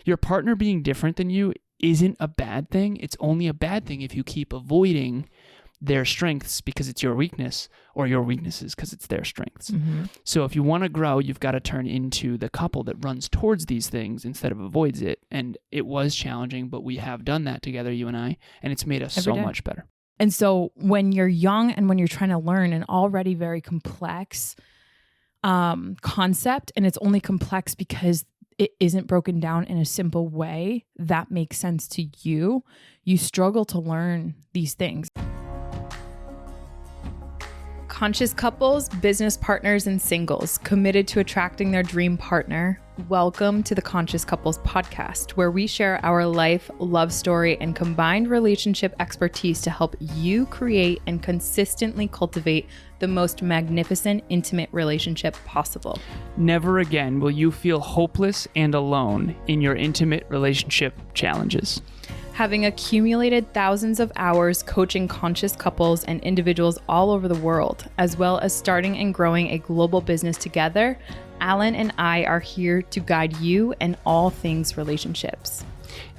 Your partner being different than you isn't a bad thing. It's only a bad thing if you keep avoiding their strengths because it's your weakness, or your weaknesses because it's their strengths. Mm-hmm. So if you want to grow, you've got to turn into the couple that runs towards these things instead of avoids it. And it was challenging, but we have done that together, you and I, and it's made us so much better. And so when you're young and when you're trying to learn an already very complex concept, and it's only complex because it isn't broken down in a simple way that makes sense to you, you struggle to learn these things. Conscious couples, business partners, and singles committed to attracting their dream partner. Welcome to the Conscious Couples podcast, where we share our life, love story, and combined relationship expertise to help you create and consistently cultivate the most magnificent, intimate relationship possible. Never again will you feel hopeless and alone in your intimate relationship challenges. Having accumulated thousands of hours coaching conscious couples and individuals all over the world, as well as starting and growing a global business together, Alan and I are here to guide you in all things relationships.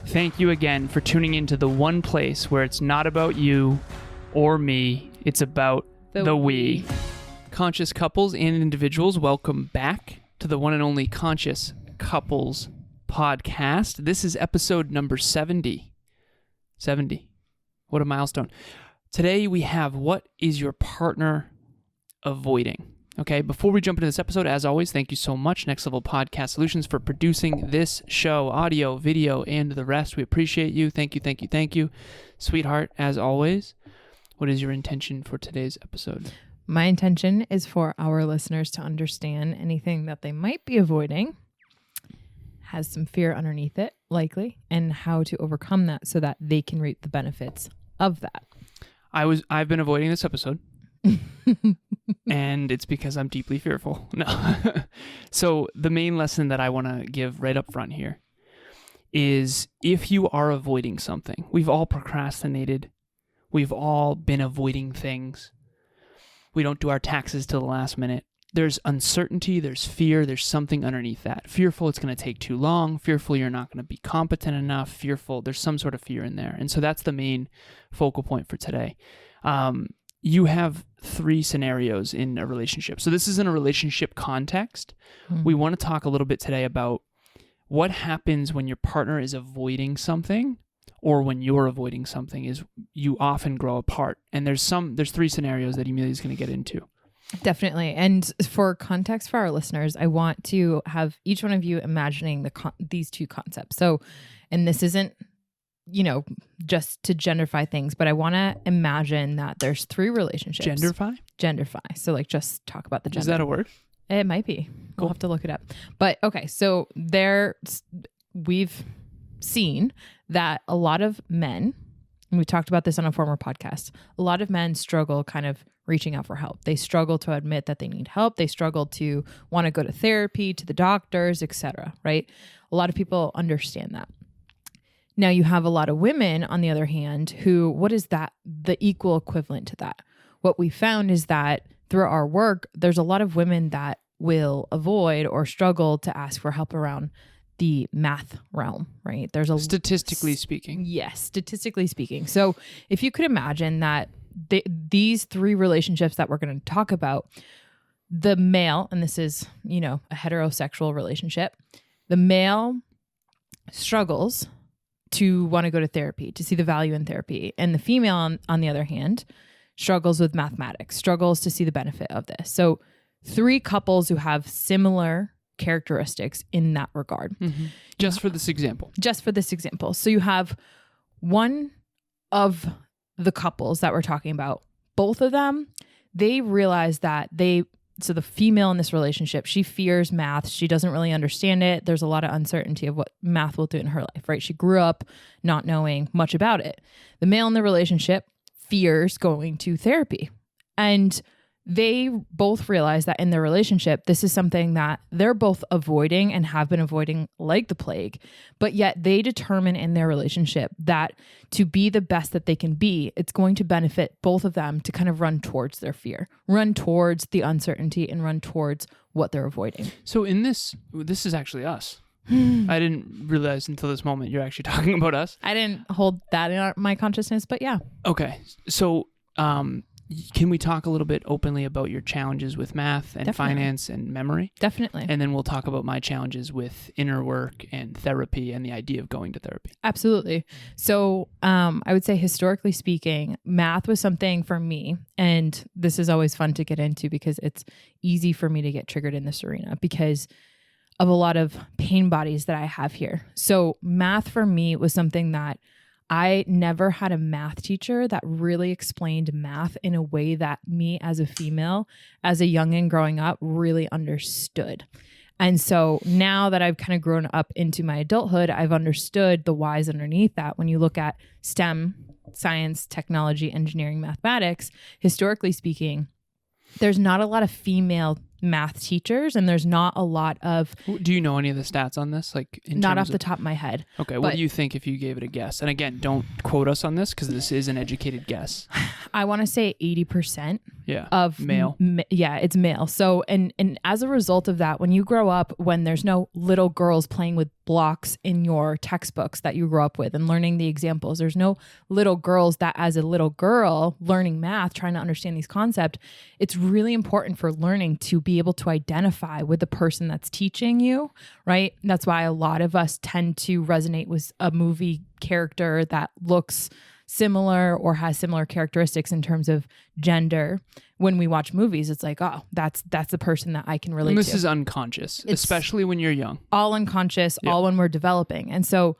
Thank you again for tuning into the one place where it's not about you or me, it's about the we. Conscious couples and individuals, welcome back to the one and only Conscious Couples podcast. This is episode number 70. 70. What a milestone. Today we have, what is your partner avoiding? Okay, before we jump into this episode, as always, thank you so much, Next Level Podcast Solutions, for producing this show, audio, video, and the rest. We appreciate you. Thank you, thank you, thank you. Sweetheart, as always, what is your intention for today's episode? My intention is for our listeners to understand anything that they might be avoiding has some fear underneath it, likely, and how to overcome that so that they can reap the benefits of that. I've been avoiding this episode. And it's because I'm deeply fearful. No. So the main lesson that I want to give right up front here is, if you are avoiding something, we've all procrastinated. We've all been avoiding things. We don't do our taxes till the last minute. There's uncertainty, there's fear, there's something underneath that. Fearful it's going to take too long, fearful you're not going to be competent enough, fearful there's some sort of fear in there. And so that's the main focal point for today. You have 3 scenarios in a relationship. So this is in a relationship context. Mm-hmm. We want to talk a little bit today about what happens when your partner is avoiding something, or when you're avoiding something. Is you often grow apart. And there's 3 scenarios that Emilia is going to get into. Definitely. And for context for our listeners, I want to have each one of you imagining these 2 concepts. So, and this isn't, just to genderify things, but I want to imagine that there's 3 relationships. Genderify. So just talk about the gender. Is that a word? It might be. Cool. We'll have to look it up. But okay. So we've seen that a lot of men, and we talked about this on a former podcast, a lot of men struggle kind of reaching out for help. They struggle to admit that they need help. They struggle to want to go to therapy, to the doctors, etc. Right? A lot of people understand that. Now you have a lot of women, on the other hand, who, what is that? The equal equivalent to that. What we found is that through our work, there's a lot of women that will avoid or struggle to ask for help around the math realm, right? Statistically speaking. Yes, statistically speaking. So if you could imagine that these 3 relationships that we're going to talk about, the male, and this is, a heterosexual relationship, the male struggles to want to go to therapy, to see the value in therapy. And the female, on the other hand, struggles with mathematics, struggles to see the benefit of this. So 3 couples who have similar characteristics in that regard. Mm-hmm. Just for this example. So you have one of the couples that we're talking about, both of them, they realize that so the female in this relationship, she fears math. She doesn't really understand it. There's a lot of uncertainty of what math will do in her life, right? She grew up not knowing much about it. The male in the relationship fears going to therapy. And they both realize that in their relationship, this is something that they're both avoiding and have been avoiding like the plague. But yet they determine in their relationship that to be the best that they can be, it's going to benefit both of them to kind of run towards their fear, run towards the uncertainty, and run towards what they're avoiding. So in this is actually us. I didn't realize until this moment you're actually talking about us. I didn't hold that in my consciousness, but yeah. Okay. So, can we talk a little bit openly about your challenges with math and Definitely. finance and memory? Definitely. And then we'll talk about my challenges with inner work and therapy and the idea of going to therapy. Absolutely. So I would say, historically speaking, math was something for me, and this is always fun to get into because it's easy for me to get triggered in this arena because of a lot of pain bodies that I have here. So math for me was something that I never had a math teacher that really explained math in a way that me as a female, as a youngin' growing up, really understood. And so now that I've kind of grown up into my adulthood, I've understood the whys underneath that. When you look at STEM, science, technology, engineering, mathematics, historically speaking, there's not a lot of female math teachers, and there's not a lot of... Do you know any of the stats on this? Like, not off the top of my head. Okay, what do you think if you gave it a guess? And again, don't quote us on this because this is an educated guess. I want to say 80% of male. It's male. So, and as a result of that, when you grow up, when there's no little girls playing with blocks in your textbooks that you grew up with and learning the examples, there's no little girls that as a little girl learning math, trying to understand these concepts, it's really important for learning to be able to identify with the person that's teaching you, right? That's why a lot of us tend to resonate with a movie character that looks similar or has similar characteristics in terms of gender. When we watch movies, it's like, oh, that's the person that I can relate to. And this is unconscious, especially when you're young. All unconscious, all when we're developing. And so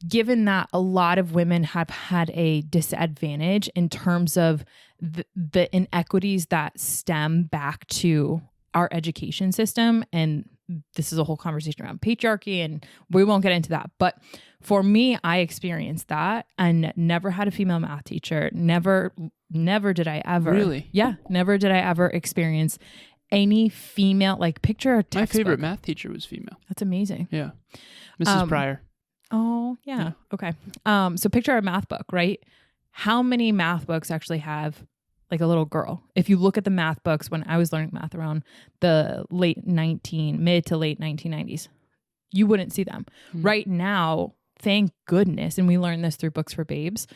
given that a lot of women have had a disadvantage in terms of the inequities that stem back to our education system, and this is a whole conversation around patriarchy, and we won't get into that. But for me, I experienced that and never had a female math teacher. Never did I ever. Really? Yeah. Never did I ever experience any female, like picture a textbook. My favorite math teacher was female. That's amazing. Yeah. Mrs. Pryor. Oh, yeah. Okay. So picture a math book, right? How many math books actually have like a little girl? If you look at the math books when I was learning math around the mid to late 1990s, you wouldn't see them. Right now, thank goodness, and we learned this through Books for Babes,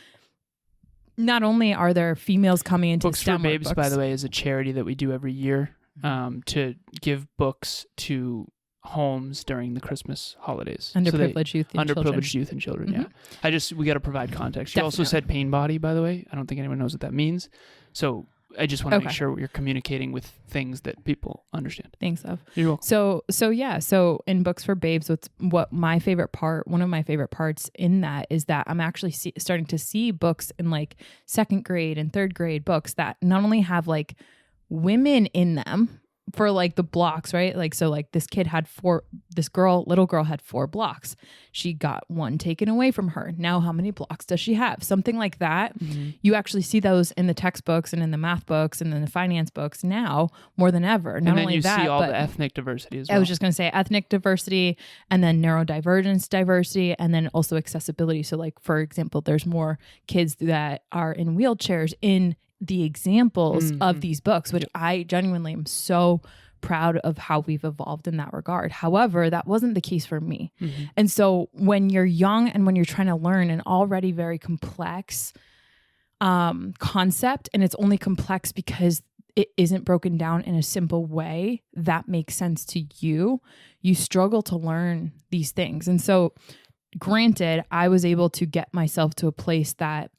not only are there females coming into Books for Babes, by the way, is a charity that we do every year to give books to homes during the Christmas holidays. Underprivileged youth and children. Underprivileged youth and children, yeah. We got to provide context. You also said pain body, by the way. I don't think anyone knows what that means. So I just want to make sure you're communicating with things that people understand. Thanks, Of. You're welcome. So in Books for Babes, one of my favorite parts in that is that I'm actually starting to see books in like second grade and third grade books that not only have like women in them for like the blocks, right? Like, so like this little girl had 4 blocks. She got 1 taken away from her. Now how many blocks does she have? Something like that. Mm-hmm. You actually see those in the textbooks and in the math books and in the finance books now more than ever. Not only that, see all the ethnic diversity as well. I was just going to say ethnic diversity, and then neurodivergence diversity, and then also accessibility. So like, for example, there's more kids that are in wheelchairs in the examples of these books, which I genuinely am so proud of how we've evolved in that regard. However, that wasn't the case for me. Mm-hmm. And so when you're young and when you're trying to learn an already very complex concept, and it's only complex because it isn't broken down in a simple way that makes sense to you, you struggle to learn these things. And so granted, I was able to get myself to a place that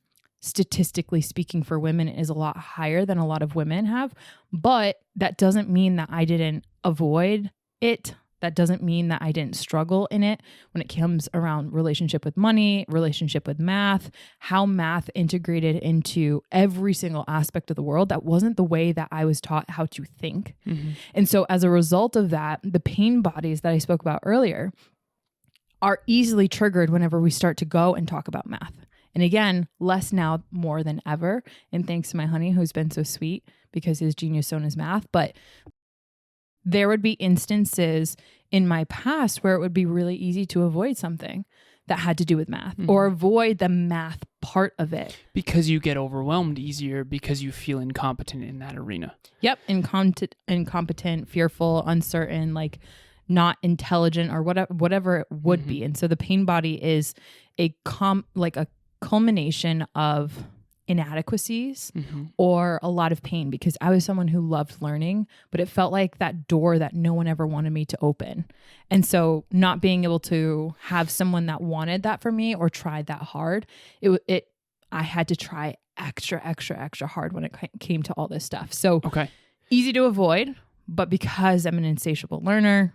statistically speaking for women is a lot higher than a lot of women have, but that doesn't mean that I didn't avoid it. That doesn't mean that I didn't struggle in it when it comes around relationship with money, relationship with math, how math integrated into every single aspect of the world. That wasn't the way that I was taught how to think. Mm-hmm. And so as a result of that, the pain bodies that I spoke about earlier are easily triggered whenever we start to go and talk about math. And again, less now more than ever. And thanks to my honey, who's been so sweet because his genius zone is math. But there would be instances in my past where it would be really easy to avoid something that had to do with math or avoid the math part of it. Because you get overwhelmed easier because you feel incompetent in that arena. Yep. Incompetent, fearful, uncertain, like not intelligent or whatever it would be. And so the pain body is a culmination of inadequacies or a lot of pain, because I was someone who loved learning, but it felt like that door that no one ever wanted me to open. And so not being able to have someone that wanted that for me or tried that hard, I had to try extra hard when it came to all this stuff. So easy to avoid, but because I'm an insatiable learner,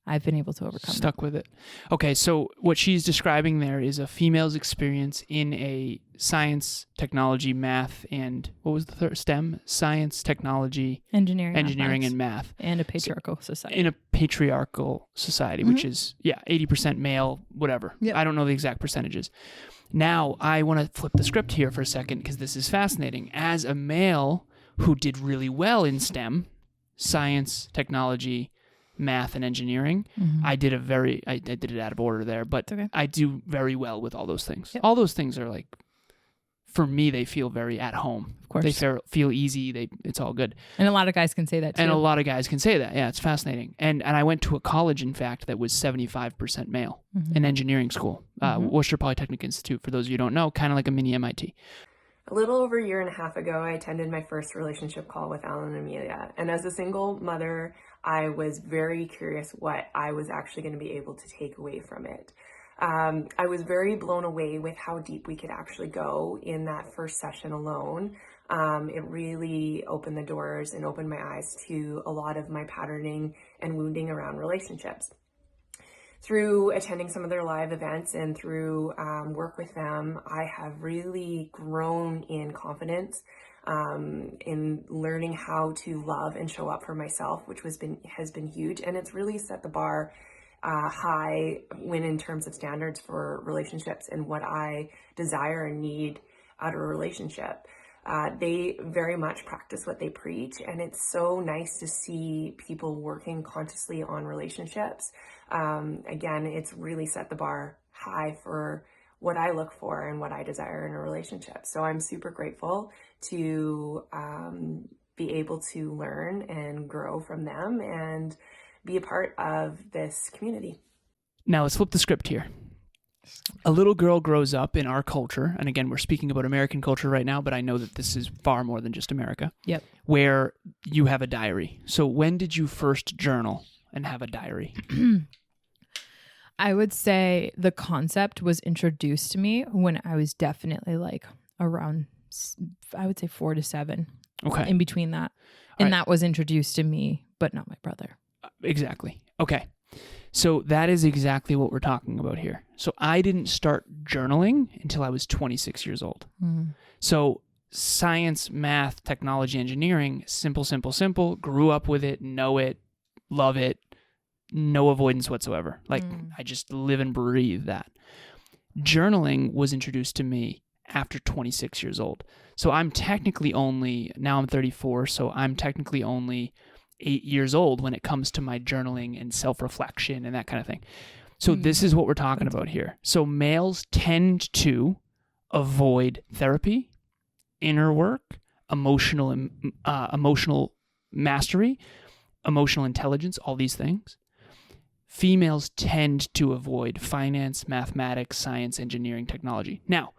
I've been able to overcome Stuck with it. Okay, so what she's describing there is a female's experience in a science, technology, math, and what was the third? STEM? Science, technology, engineering and math. And a patriarchal society. In a patriarchal society, which is, 80% male, whatever. Yep. I don't know the exact percentages. Now, I want to flip the script here for a second because this is fascinating. As a male who did really well in STEM, science, technology, math, and engineering, I did it out of order there, but I do very well with all those things. Yep. All those things are like, for me, they feel very at home. Of course. They feel easy. It's all good. And a lot of guys can say that too. And a lot of guys can say that. Yeah, it's fascinating. And I went to a college, in fact, that was 75% male, an engineering school, Worcester Polytechnic Institute, for those of you who don't know, kind of like a mini MIT. A little over a year and a half ago, I attended my first relationship call with Alan and Emilia. And as a single mother, I was very curious what I was actually going to be able to take away from it. I was very blown away with how deep we could actually go in that first session alone. It really opened the doors and opened my eyes to a lot of my patterning and wounding around relationships. Through attending some of their live events and through work with them, I have really grown in confidence, in learning how to love and show up for myself, which has been huge. And it's really set the bar high when in terms of standards for relationships and what I desire and need out of a relationship. They very much practice what they preach, and it's so nice to see people working consciously on relationships. Again, it's really set the bar high for what I look for and what I desire in a relationship. So I'm super grateful to be able to learn and grow from them and be a part of this community. Now let's flip the script here. A little girl grows up in our culture, and again, we're speaking about American culture right now, but I know that this is far more than just America. Yep. Where you have a diary. So when did you first journal and have a diary? I would say the concept was introduced to me when I was definitely like around, I would say 4 to 7. Okay. In between that. And that was introduced to me, but not my brother. Exactly. Okay. So that is exactly what we're talking about here. So I didn't start journaling until I was 26 years old. So science, math, technology, engineering, simple, grew up with it, know it, love it, no avoidance whatsoever. Like I just live and breathe that. Journaling was introduced to me after 26 years old. So I'm technically now I'm 34, so I'm technically only 8 years old when it comes to my journaling and self-reflection and that kind of thing. So this is what we're talking about here. So males tend to avoid therapy, inner work, emotional mastery, emotional intelligence, all these things. Females tend to avoid finance, mathematics, science, engineering, technology. Now,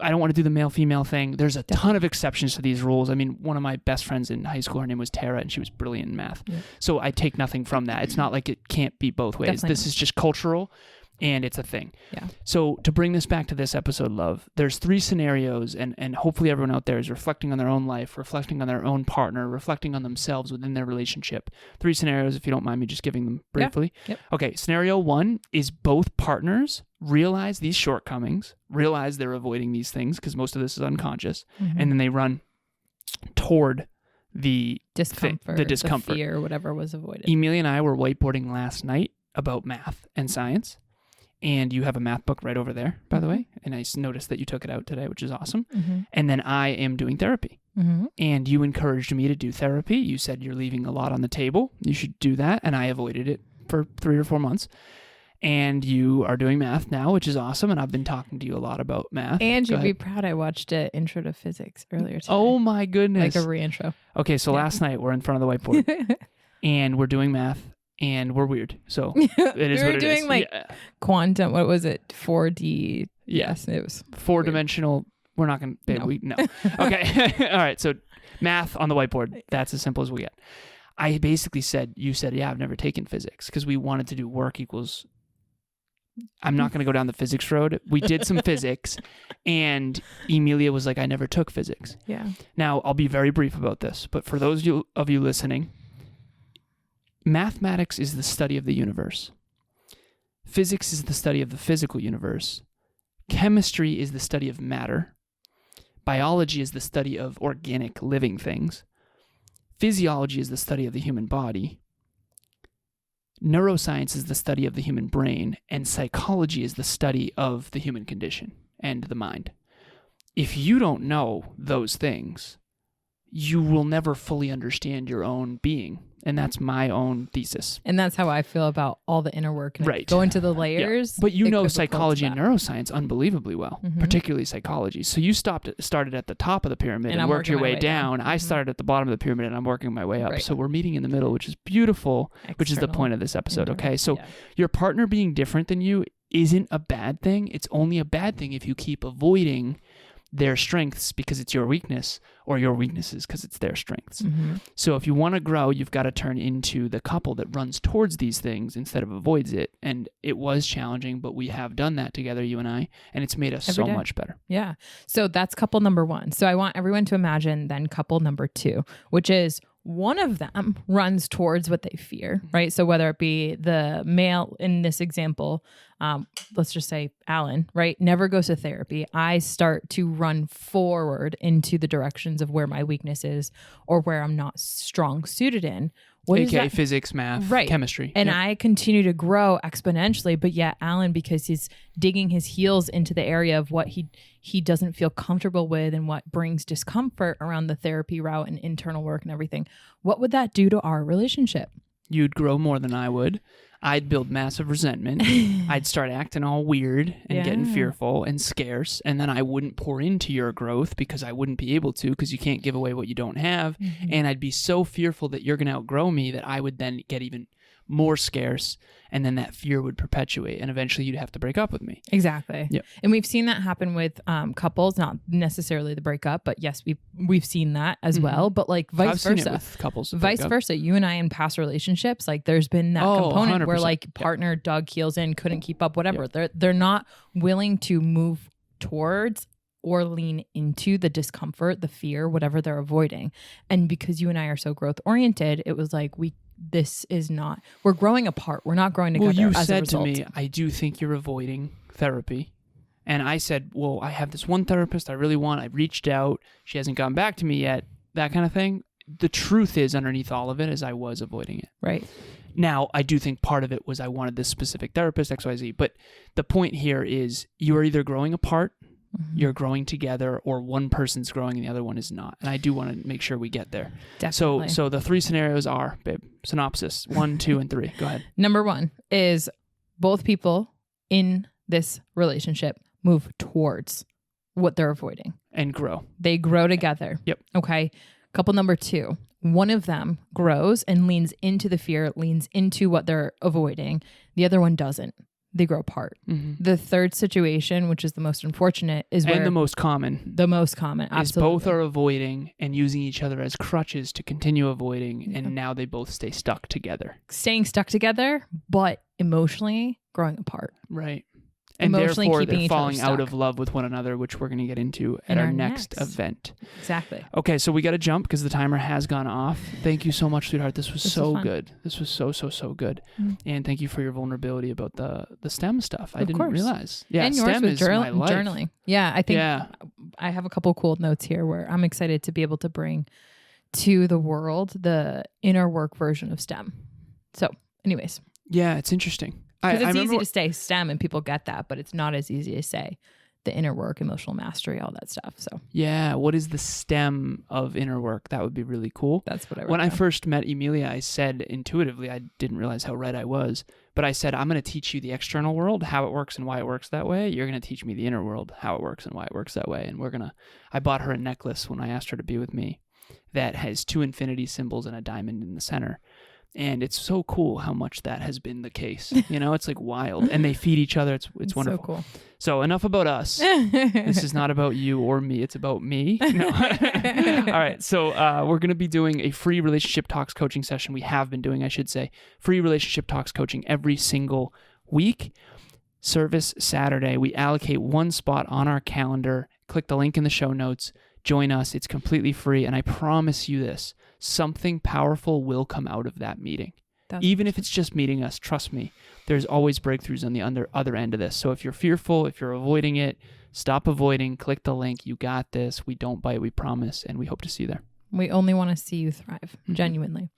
I don't want to do the male-female thing. There's a ton of exceptions to these rules. I mean, one of my best friends in high school, her name was Tara, and she was brilliant in math. Yeah. So I take nothing from that. It's not like it can't be both ways. Definitely. This is just cultural, and it's a thing. Yeah. So to bring this back to this episode, love, there's 3 scenarios, and hopefully everyone out there is reflecting on their own life, reflecting on their own partner, reflecting on themselves within their relationship. 3 scenarios, if you don't mind me just giving them briefly. Yeah. Yep. Okay, scenario 1 is both partners realize these shortcomings, realize they're avoiding these things because most of this is unconscious, and then they run toward the discomfort, the fear, whatever was avoided. Emilia and I were whiteboarding last night about math and science, and you have a math book right over there, by the way, and I noticed that you took it out today, which is awesome. And then I am doing therapy, and you encouraged me to do therapy. You said you're leaving a lot on the table. You should do that, and I avoided it for 3 or 4 months. And you are doing math now, which is awesome. And I've been talking to you a lot about math. And you'd be proud I watched an Intro to Physics earlier today. Oh my goodness. Like a re-intro. Okay, so last night we're in front of the whiteboard. and we're doing math, and we're weird. So it is we what were it doing is. like Yeah. quantum. What was it? 4D. Yes, it was 4-dimensional. We're not going to... No. Okay. All right. So math on the whiteboard. That's as simple as we get. I basically said, you said, yeah, I've never taken physics because we wanted to do work equals... I'm not going to go down the physics road. We did some physics, and Emilia was like, I never took physics. Yeah. Now, I'll be very brief about this, but for those of you listening, mathematics is the study of the universe. Physics is the study of the physical universe. Chemistry is the study of matter. Biology is the study of organic living things. Physiology is the study of the human body. Neuroscience is the study of the human brain, and psychology is the study of the human condition and the mind. If you don't know those things, you will never fully understand your own being. And that's my own thesis. And that's how I feel about all the inner work. And Right. Go into the layers. Yeah. But you it know could psychology and report neuroscience unbelievably well, particularly psychology. So you started at the top of the pyramid and I'm worked working your my way way down. down. I started at the bottom of the pyramid and I'm working my way up. Right. So we're meeting in the middle, which is beautiful, which is the External, point of this episode. internal. Okay. So Yeah. your partner being different than you isn't a bad thing. It's only a bad thing if you keep avoiding their strengths because it's your weakness, or your weaknesses because it's their strengths. Mm-hmm. So if you want to grow, you've got to turn into the couple that runs towards these things instead of avoids it. And it was challenging, but we have done that together, you and I, and it's made us Every so day. much better. Yeah. So that's couple number one. So I want everyone to imagine then couple number two, which is one of them runs towards what they fear, right? So whether it be the male in this example, let's just say Alan, right? Never goes to therapy. I start to run forward into the directions of where my weakness is or where I'm not strong suited in. What is AKA that? physics, math, Right. chemistry. And Yep. I continue to grow exponentially, but yet Alan, because he's digging his heels into the area of what he doesn't feel comfortable with and what brings discomfort around the therapy route and internal work and everything, what would that do to our relationship? You'd grow more than I would. I'd build massive resentment. I'd start acting all weird and getting Yeah. fearful and scarce. And then I wouldn't pour into your growth because I wouldn't be able to, because you can't give away what you don't have. And I'd be so fearful that you're going to outgrow me that I would then get even more scarce. And then that fear would perpetuate. And eventually you'd have to break up with me. Exactly. Yep. And we've seen that happen with couples, not necessarily the breakup, but yes, we've seen that as well. But like vice I've seen versa. it with couples. that Vice break up. versa, you and I in past relationships, like there's been that Oh, component where 100%. like partner dug heels in, couldn't keep up, whatever. They're not willing to move towards or lean into the discomfort, the fear, whatever they're avoiding. And because you and I are so growth oriented, it was like we're growing apart. We're not growing together. Well, you as a said to result. me, I do think you're avoiding therapy. And I said, well, I have this one therapist I really want. I reached out. She hasn't gotten back to me yet. That kind of thing. The truth is, underneath all of it, is I was avoiding it. Right. Now, I do think part of it was I wanted this specific therapist, XYZ. But the point here is you are either growing apart, you're growing together, or one person's growing and the other one is not. And I do want to make sure we get there. Definitely. So the three scenarios are, babe, synopsis, 1, 2, and 3. Go ahead. Number one is both people in this relationship move towards what they're avoiding. And grow. They grow together. Yep. Okay. Couple number two, one of them grows and leans into the fear, leans into what they're avoiding. The other one doesn't. They grow apart. The third situation, which is the most unfortunate, is where And the most common. absolutely. Is both are avoiding and using each other as crutches to continue avoiding, and now they both stay stuck together. Staying stuck together, but emotionally growing apart. Right. And Emotionally therefore, keeping they're each other falling out stuck. of love with one another, which we're going to get into at In our our next next. event. Exactly. Okay, so we got to jump because the timer has gone off. Thank you so much, sweetheart. This was This so was fun. good. This was so good. And thank you for your vulnerability about the STEM stuff. I Of didn't course. realize. Yeah, And yours STEM with is my life. journaling. Yeah, I think Yeah. I have a couple cool notes here where I'm excited to be able to bring to the world the inner work version of STEM. So, anyways, Yeah, it's interesting. because it's remember easy to say STEM and people get that, but it's not as easy to say the inner work, emotional mastery, all that stuff. So Yeah, what is the STEM of inner work? That would be really cool. that's what I wrote When I down. first met Emilia, I said intuitively, I didn't realize how right I was, but I said, I'm going to teach you the external world, how it works and why it works that way. You're going to teach me the inner world, how it works and why it works that way. And I bought her a necklace when I asked her to be with me that has 2 infinity symbols and a diamond in the center. And it's so cool how much that has been the case. It's like wild. And they feed each other. It's wonderful. So cool. So enough about us. This is not about you or me. It's about me. No. All right. So we're going to be doing a free relationship talks coaching session. We have been doing, I should say, free relationship talks coaching every single week. Service Saturday. We allocate one spot on our calendar. Click the link in the show notes. Join us. It's completely free. And I promise you this, something powerful will come out of that meeting. Even if it's just meeting us, trust me, there's always breakthroughs on the other end of this. So if you're fearful, if you're avoiding it, stop avoiding, click the link. You got this. We don't bite, we promise. And we hope to see you there. We only want to see you thrive, genuinely.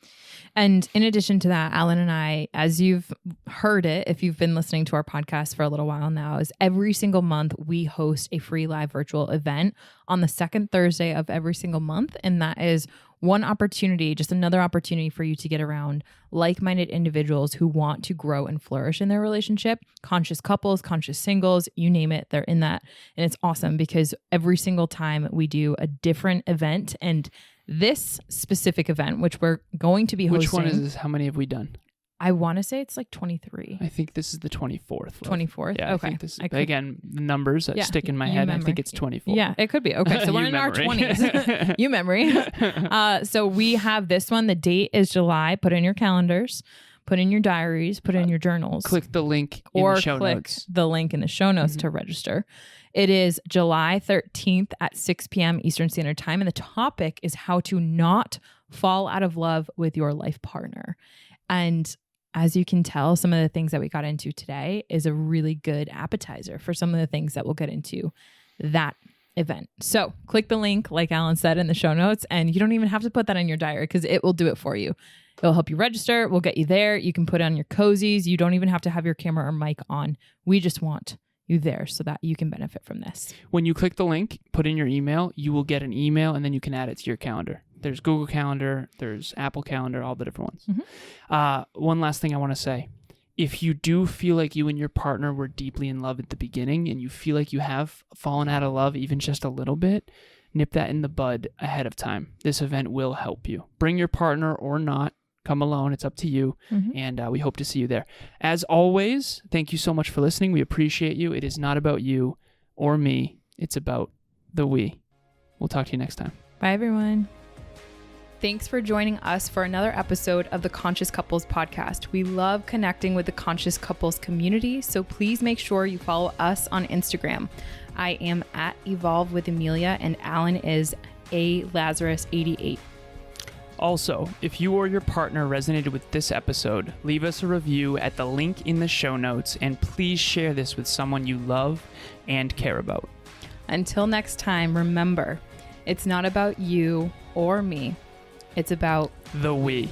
And in addition to that, Alan and I, as you've heard it, if you've been listening to our podcast for a little while now, is every single month we host a free live virtual event on the second Thursday of every single month. And that is one opportunity, just another opportunity for you to get around like-minded individuals who want to grow and flourish in their relationship, conscious couples, conscious singles, you name it, they're in that. And it's awesome because every single time we do a different event, and this specific event, which we're going to be hosting. Which one is this? How many have we done? I want to say it's like 23. I think this is the 24th. 24th? Yeah, okay. I think this is, again, the numbers that stick in my head. Memory. I think it's 24. Yeah, it could be. Okay, so we're in our 20s. You memory. So we have this one. The date is July. Put in your calendars. Put in your diaries. Put in your journals. Click the link in the show notes. The link in the show notes to register. It is July 13th at 6 p.m. Eastern Standard Time. And the topic is how to not fall out of love with your life partner. And as you can tell, some of the things that we got into today is a really good appetizer for some of the things that we'll get into that event. So click the link, like Alan said, in the show notes, and you don't even have to put that in your diary because it will do it for you. It'll help you register. We'll get you there. You can put on your cozies. You don't even have to have your camera or mic on. We just want you there so that you can benefit from this. When you click the link, put in your email, you will get an email and then you can add it to your calendar. There's Google Calendar, there's Apple Calendar, all the different ones. One last thing I want to say. If you do feel like you and your partner were deeply in love at the beginning and you feel like you have fallen out of love even just a little bit, nip that in the bud ahead of time. This event will help you. Bring your partner or not. Come alone. It's up to you. And we hope to see you there. As always, thank you so much for listening. We appreciate you. It is not about you or me. It's about the we. We'll talk to you next time. Bye, everyone. Thanks for joining us for another episode of the Conscious Couples podcast. We love connecting with the Conscious Couples community, so please make sure you follow us on Instagram. I am at Evolve with Emilia, and Alan is alazarus88. Also, if you or your partner resonated with this episode, leave us a review at the link in the show notes, and please share this with someone you love and care about. Until next time, remember, it's not about you or me. It's about the we.